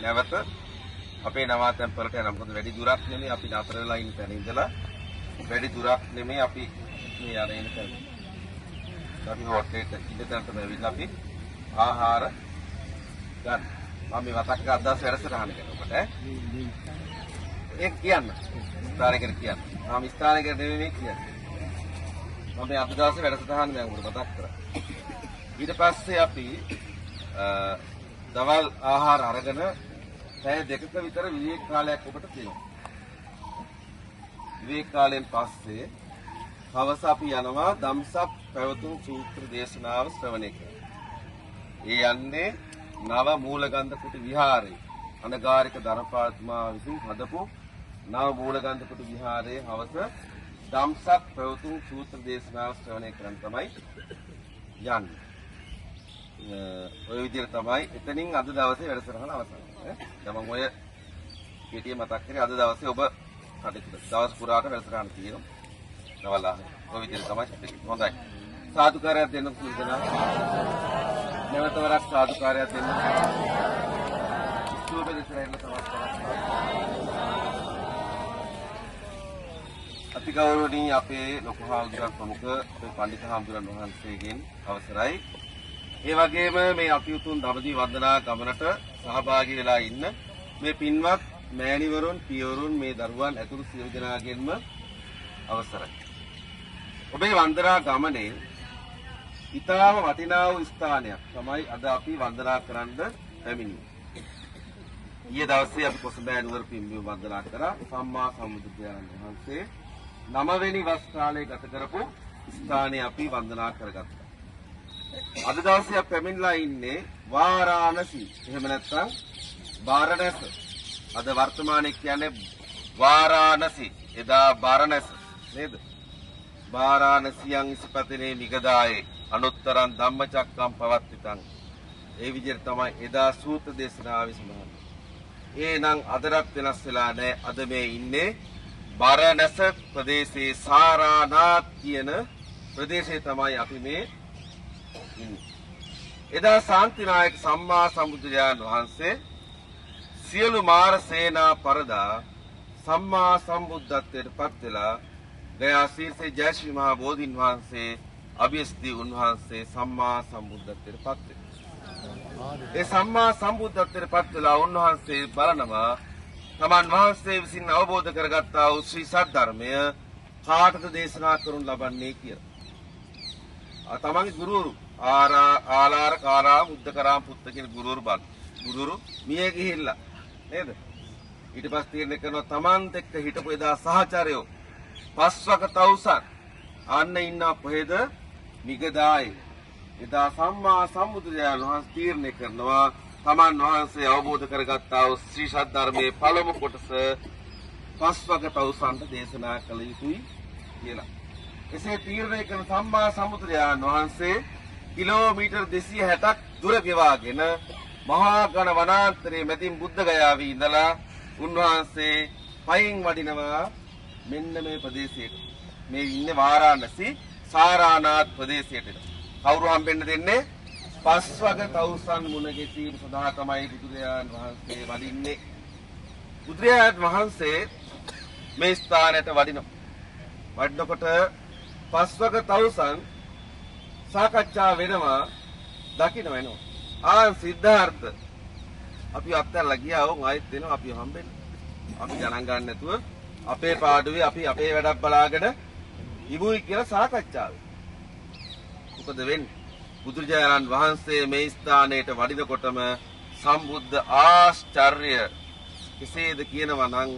නැවත අපේ නවාතැන් වලට යනවා. මොකද වැඩි දුරක් නෙමෙයි අපි නතර වෙලා ඉන්න තැන ඉඳලා වැඩි දුරක් නෙමෙයි අපි මේ යන එන තැන. අපි හොටෙල්ට ඉඳන්ට මෙවිලා අපි ආහාර ගන්න. මම මේ මතක් කරලා අදහස් වැඩසටහන කරනකොට ඒක කියන්න. ස්ථානයකට කියන්න. මම ස්ථානයකට නෙමෙයි කියන්නේ. මම මේ අද දවසේ වැඩසටහන දැන් උඹට මතක් කරා. ඊට පස්සේ අපි දවල් ආහාර අරගෙන පැය දෙකක විතර විවේක කාලයක් ඔබට තියෙනවා. විවේක කාලයෙන් පස්සේ හවස අපි යනවා ධම්සක් පැවතුම් සූත්‍ර දේශනාව ශ්‍රවණය කරන්න. ඒ යන්නේ නව මූලගන්ධ කුටි විහාරේ. අනගාരിക ධනපාලතුමා විසින් හදපු නව මූලගන්ධ කුටි විහාරයේ හවස ධම්සක් පැවතුම් සූත්‍ර දේශනාව ශ්‍රවණය කරන්න තමයි යන්නේ. ඔය විදිහට තමයි එතනින් අද දවසේ වැඩසටහන අවසන්. දැන් මම ඔය කෙටිය මතක් කරේ අද දවසේ ඔබ කටයුතු දවස් පුරාට වැඩසටහන තියෙනවා. දවල්ලා ඔය විදිහට තමයි සිද්ධ හොඳයි. සාදුකාරයක් දෙන්න සූදානම්. නැවත වරක් සාදුකාරයක් දෙන්න. ස්තූප දෙතරෙන්න තමයි. අතිගෞරවනීය අපේ ලොකු හාමුදුරුවෝ ප්‍රමුඛ අපේ පඬිතු හාමුදුරන් වහන්සේගෙන් අවසරයි. ඒ වගේම මේ අතිඋතුම් දඹදිව වන්දනා ගමනට සහභාගී වෙලා ඉන්න මේ පින්වත් මෑණිවරුන් පියවරුන් මේ දරුවන් ඇතුළු සියලු දෙනාගෙන්ම අවසරයි. ඔබේ වන්දනා ගමනේ ඊටාම වටිනා වූ ස්ථානයක් තමයි අද අපි වන්දනා කරන්න පැමිණෙන්නේ. ඊයේ දවසේ අපි කොසඹෑ නුවර පින්බිම වන්දනා කරා සම්මා සම්බුදුරජාණන් වහන්සේ 9 වෙනි වස් කාලයේ ගත කරපු ස්ථානය අපි වන්දනා කරගත්තා. අද දවසේ අපි පැමිණලා ඉන්නේ වාරාණසි. එහෙම නැත්නම් බාරණැස. අද වර්තමානයේ කියන්නේ වාරාණසි. එදා බාරණැස නේද? වාරාණසියන් ඉසිපතනේ නිගදායේ අනුත්තරං ධම්මචක්කම් පවත්තිතං. ඒ විදිහට තමයි එදා සූත්‍ර දේශනාවේ සඳහන්. එහෙනම් අදටත් වෙනස් වෙලා නැහැ. අද මේ ඉන්නේ බාරණැස ප්‍රදේශයේ සාරානාත් කියන ප්‍රදේශයේ තමයි අපි මේ එදා ශාන්තිනායක සම්මා සම්බුදුරජාණන් වහන්සේ සියලු මාර සේනා පරදා සම්මා සම්බුද්ධත්වයට පත් වෙලා ගයා ශීර්ෂේ ජයශ්‍රී මහා බෝධීන් වහන්සේ අභියස්දී උන්වහන්සේ සම්මා සම්බුද්ධත්වයට පත් වෙනවා. ඒ සම්මා සම්බුද්ධත්වයට පත් වෙලා උන්වහන්සේ බලනවා තමන් වහන්සේ විසින් අවබෝධ කරගත්තා වූ ශ්‍රී සද්ධර්මය කාටද දේශනා කරනු ලබන්නේ කියලා. තමන්ගේ ගුරුවරු ආලාර කාරා බුද්ධකරාම් පුත්ත කියන ගුරුවරු මිය ගිහිල්ලා නේද? ඊට පස්සේ තීරණය කරනවා තමන්ත් එක්ක හිටපු එදා සහචරයෝ පස්වක තවුසන් අන්න ඉන්න කොහෙද? මිගදායේ. එදා සම්මා සම්බුදුරජාණන් වහන්සේ තීරණය කරනවා තමන් වහන්සේ අවබෝධ කරගත්තා වූ ශ්‍රී සද්ධර්මයේ පළමු කොටස පස්වක තවුසන්ට දේශනා කළ යුතුයි කියලා. එසේ තීරණය කරන සම්මා සම්බුදුරජාණන් වහන්සේ කිලෝමීටර් 260ක් දුර ගෙවාගෙන මහා ඝන වනාන්තරයේ මැදින් බුද්ධ ගයාවේ ඉඳලා උන්වහන්සේ පයින් වඩිනවා මෙන්න මේ ප්‍රදේශයට. මේ ඉන්නේ වාරාණසි සාරානාත් ප්‍රදේශයට. කවුරු හම්බෙන්න දෙන්නේ? පස්වග තවුසන් මුණ ගැසීම සඳහා තමයි බුදුරජාණන් වහන්සේ වඩින්නේ. බුදුරජාණන් වහන්සේ මේ ස්ථානයට වඩිනවා. වඩනකොට පස්වග තවුසන් සාකච්ඡා වෙනවා දකින්න වෙනවා. සිද්ධාර්ථ අපි අත්හැරලා ගියා වොන් ආයෙත් දෙනවා අපි හම්බෙන්න. අපි ගණන් ගන්න නැතුව අපේ පාඩුවේ අපි අපේ වැඩක් බලාගෙන ඉමුයි කියලා සාකච්ඡාවේ. මොකද වෙන්නේ? බුදුරජාණන් වහන්සේ මේ ස්ථානයට වඩිනකොටම සම්බුද්ධ ආශ්චර්ය කෙසේද කියනවා නම්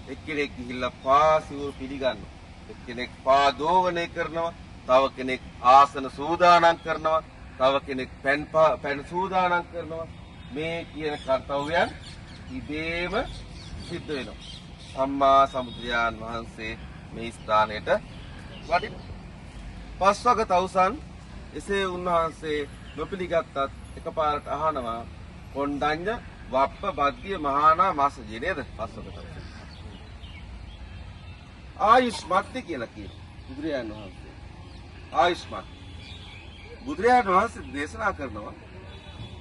එක්කෙනෙක් ගිහිල්ලා පාසිවුරු පිළිගන්නවා. එක්කෙනෙක් පාදෝවණය කරනවා. තව කෙනෙක් ආසන සූදානම් කරනවා. තව කෙනෙක් පැන් සූදානම් කරනවා. මේ කියන කර්තව්‍යයන් ඉබේම සිද්ධ වෙනවා. සම්මා සම්බුදුරජාණන් වහන්සේ මේ ස්ථානයට වඩින පස්වග තවුසන් එසේ උන්වහන්සේ නොපිළිගත්තත් එකපාරට අහනවා කොණ්ඩඤ්ඤ වප්ප බද්දිය මහානා මාසජී නේද? පස්වග තවුසන් ආයුෂ්මත්ති කියලා කියනවා බුදුරජාණන් වහන්සේ. ආයුෂ්මත් බුදුරජාණන් වහන්සේ දේශනා කරනවා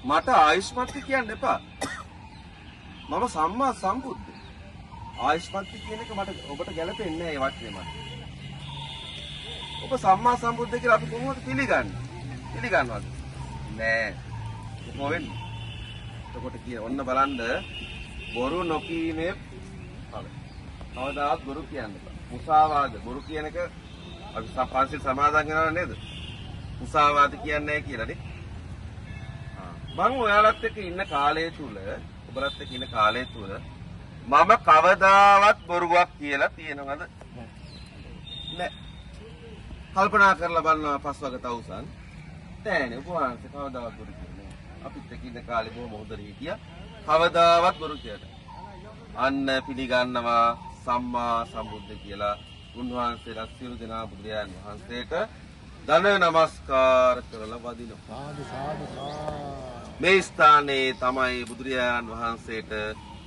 මට ආයුෂ්මත්ති කියන්න එපා. මම සම්මා සම්බුද්ධ. ආයුෂ්මත්ති කියන එක මට ඔබට ගැලපෙන්නේ නැහැ ඒ වචනේ මට. ඔබ සම්මා සම්බුද්ධ කියලා අපි කොහොමද පිළිගන්නේ? පිළිගන්නවද? නෑ. කොහොමද? එතකොට කිය ඔන්න බලන්න බොරු නොකීමේ ඵල. කවදාවත් බොරු කියන්න බෑ. මුසාවාද බොරු කියන එක අපි පන්සිල් සමාදන් කරනවා නේද? මුසාවාද කියන්නේ නැහැ කියලානේ. මම ඔයාලත් එක්ක ඉන්න කාලය තුල ඔබලත් එක්ක ඉන්න කාලය තුල මම කවදාවත් බොරුවක් කියලා තියෙනවද? නෑ. කල්පනා කරලා බලනවා පස්වග තවුසන්. නෑනේ ඔබ වහන්සේ කවදාවත් බොරු කියන්නේ නෑ. අපිත් එක්ක ඉන්න කාලේ බොහොම හොඳට හිටියා. කවදාවත් බොරු කියලා. අන්න පිළිගන්නවා සම්මා සම්බුද්ධ කියලා. උන්වහන්සේලා සියලු දෙනා බුදුරජාන් වහන්සේට දන නමස්කාර කරලා වදිනවා. මේ ස්ථානයේ තමයි බුදුරජාන් වහන්සේට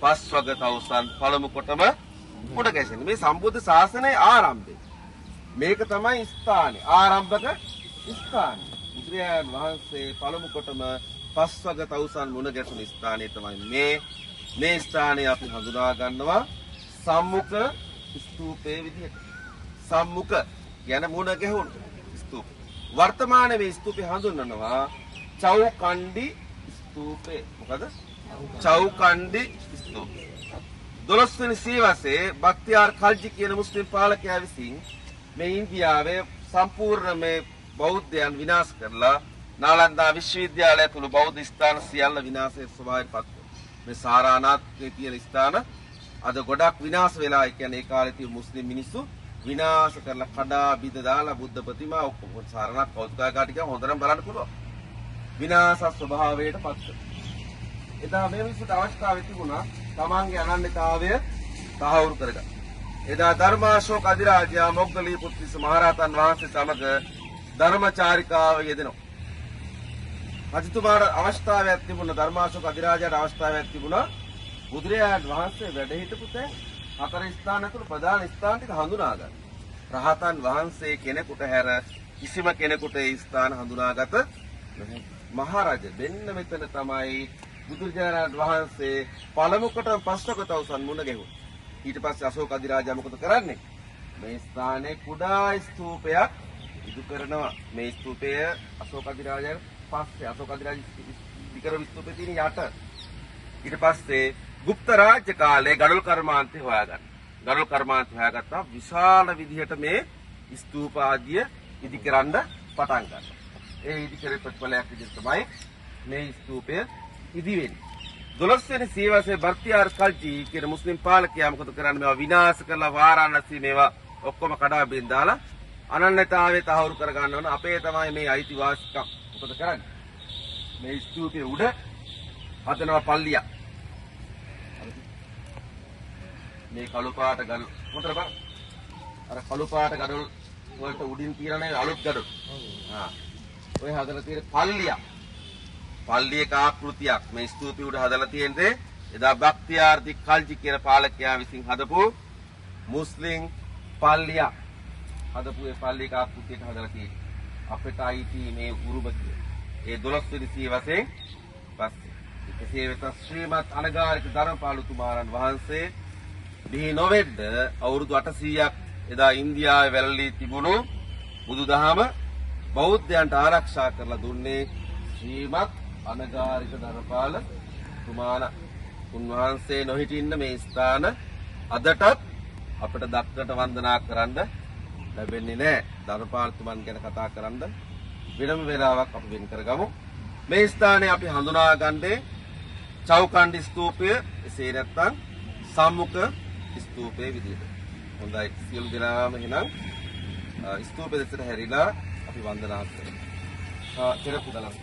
පස්වග තවුසන් පළමු කොටම මුණ ගැසෙන්නේ. මේ සම්බුද්ධ ශාසනයේ ආරම්භය. මේක තමයි ස්ථානේ. ආරම්භක ස්ථානේ. බුදුරජාන් වහන්සේ පළමු කොටම පස්වග තවුසන් මුණ ගැසුණු ස්ථානය තමයි මේ ස්ථානය අපි හඳුනා ගන්නවා සම්මුඛ ස්තූපයේ විදිහට. සම්මුඛ යන මුණ ගැහුණු ස්තූප. වර්තමානයේ මේ ස්තූපය හඳුන්වනවා චෞකණ්ඩි ස්තූපේ. මොකද? චෞකණ්ඩි ස්තූපය. 12 වෙනි සියවසේ බක්තියාර් කල්ජි කියන මුස්ලිම් පාලකයා විසින් මේ ඉන්දියාවේ සම්පූර්ණ මේ බෞද්ධයන් විනාශ කරලා නාලන්දා විශ්වවිද්‍යාලය තුල බෞද්ධ ස්ථාන සියල්ල විනාශයේ ස්වභාවයට පත් වුණා. මේ සාරානාත් කියන ස්ථාන අද ගොඩක් විනාශ වෙලා. ඒ කියන්නේ ඒ කාලේ තිබු මුස්ලිම් මිනිස්සු විනාශ කරලා කඩා බිඳ දාලා බුද්ධ ප්‍රතිමා ඔක්කොම සාරානාත් කෞතුකාගාටික හොඳටම බලන්න පුළුවන්. විනාශ ස්වභාවයට පත් වුණා. එදා මේ මිනිස්සුන්ට අවශ්‍යතාවය තිබුණා තමන්ගේ අනන්‍යතාවය තහවුරු කරගන්න. එදා ධර්මාශෝක අධිරාජයා මොග්ගලී පුත්තිස්ස මහරහතන් වහන්සේ සමග ධර්මචාරිකාව යෙදෙනවා. රජතුමාට අවස්ථාවක් තිබුණා. ධර්මාශෝක අධිරාජයාට අවස්ථාවක් තිබුණා බුදුරජාණන් වහන්සේ වැඩ හිටපු තැන් 4 ස්ථාන ඇතුළු ප්‍රධාන ස්ථාන ටික හඳුනා ගන්න. රහතන් වහන්සේ කෙනෙකුට හැර කිසිම කෙනෙකුට ඒ ස්ථාන හඳුනාගත නැහැ. මහරජ දෙන්න මෙතන තමයි බුදුරජාණන් වහන්සේ පළමු කොට පස්වක තවුසන් මුණ ගැහුවා. ඊට පස්සේ අශෝක අධිරාජයා මොකද කරන්නේ? මේ ස්ථානයේ කුඩා ස්තූපයක් ඉදු කරනවා. මේ ස්තූපය අශෝක අධිරාජයන් පස්සේ අශෝක අධිරාජ විකරම ස්තූපේ තියෙන යට. ඊට පස්සේ ගුප්ත රාජ්‍ය කාලේ ගඩොල් කර්මාන්තය හොයාගන්න. ගඩොල් කර්මාන්තය හොයාගත්තා විශාල විදිහට මේ ස්තූප ආදිය ඉදි කරන්න පටන් ගන්නවා. ඒ ඉදි කරේ ප්‍රතිඵලයක් විදිහට තමයි මේ ස්තූපය ඉදි වෙන්නේ. 12 වෙනි සියවසේ බක්තියාර් කල්ජි කියන මුස්ලිම් පාලකයා මොකද කරන්නේ? මේවා විනාශ කරලා වාරාණසී මේවා ඔක්කොම කඩා බින් දාලා අනන්‍යතාවය තහවුරු කර ගන්න ඕන. අපේ තමයි මේ අයිතිවාසිකම්. මොකද කරන්නේ? මේ ස්තූපයේ උඩ හදනවා පල්ලියක්. මේ කළු පාට ගල් මොකටද බං? අර කළු පාට ගඩොල් වලට උඩින් තියනනේ අලුත් ගඩොල්. ඔය හදලා තියෙන පල්ලියක්. පල්ලියක ආකෘතියක් මේ ස්තූපය උඩ හදලා තියෙන්නේ එදා බක්තියාර් කල්ජි කියන පාලකයා විසින් හදපු මුස්ලිම් පල්ලියක්. හදපු ඒ පල්ලියක ආකෘතියක හදලා තියෙන්නේ. අපිට අයිති මේ උරුබතිය. ඒ 12 වෙනි සියවසේ පස්සේ එසේ වෙත ශ්‍රීමත් අනගාരിക ධර්මපාලතුමාණන් වහන්සේ දී නොවෙද්ද අවුරුදු 800ක් එදා ඉන්දියාවේ වැළලී තිබුණු බුදුදහම බෞද්ධයන්ට ආරක්ෂා කරලා දුන්නේ ශ්‍රීමත් අනගාരിക ධර්මපාල තුමාණන්. උන්වහන්සේ නොහිටින්න මේ ස්ථාන අදටත් අපිට දක්නට වන්දනා කරන්න ලැබෙන්නේ නැහැ. ධර්මපාල තුමන් ගැන කතා කරන්න වෙනම වේලාවක් අපි වෙන් කරගමු. මේ ස්ථානයේ අපි හඳුනාගන්නේ චෞකණ්ඩි ස්තූපය, එසේ නැත්නම් සම්මුඛ ස්තූපයේ විදිහට. හොඳයි, සියලු දෙනාම එහෙනම් ස්තූපය දෙසට හැරිලා අපි වන්දනා කරමු. කෙරපු දලම්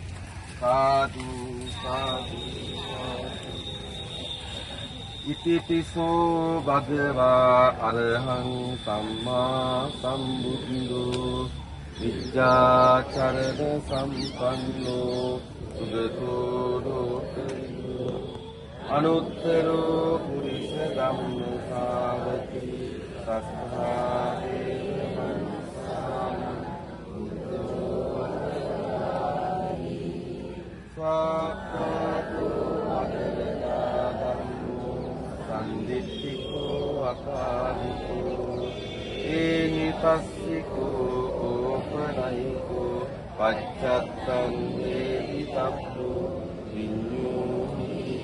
සාදු සාදු ඉතිපිසෝ භගවා අරහං සම්මා සම්බුද්ධෝ විද්‍යාචරණ සම්පන්නෝ සුගතෝ ලෝකවිදෝ අනුත්තරෝ පුරිස ධම්ම සාරති සත්තාරේ සාක්ඛාතෝ අදලතා ධම්මෝ දිට්ඨිකෝ අකාලිකෝ ඒහි පස්සිකෝ ඕපනයිකෝ පච්චත්තං වේදි තබ්බෝ විඤ්ඤෝහිති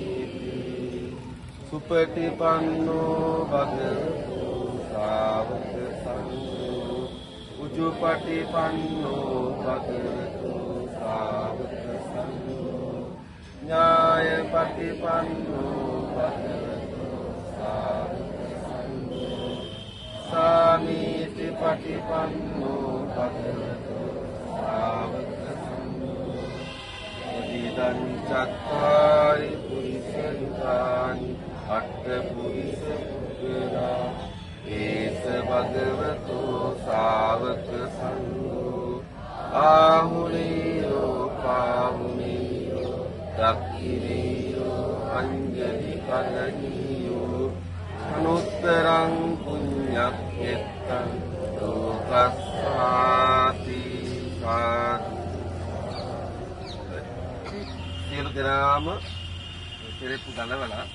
සුපටිපන්නෝ භගවතු සාවක සංඝෝ උජුපටිපන්නෝ භගවතු සාවක සංඝෝ ඥායපටිපන්නෝ භගවතු සාවක සංඝෝ සාමීතිපටිපන්නෝ භගවතු සාවක සංඝෝ ඉදං චත්තාරි පුරිස යුතානි අට්ඨ පුරිස පුද්ගලා ඒස භගවතු සාවක සංඝෝ ආහුනේයෝ පාහුනේයෝ දක්ඛිනේයෝ අංජලි කලනීයෝ අනුත්තරං පුඤ්ඤක්ඛෙත්තං ලෝකස්සාති සාදු සියලු දෙනාම පෙරෙප්පු ගලවලා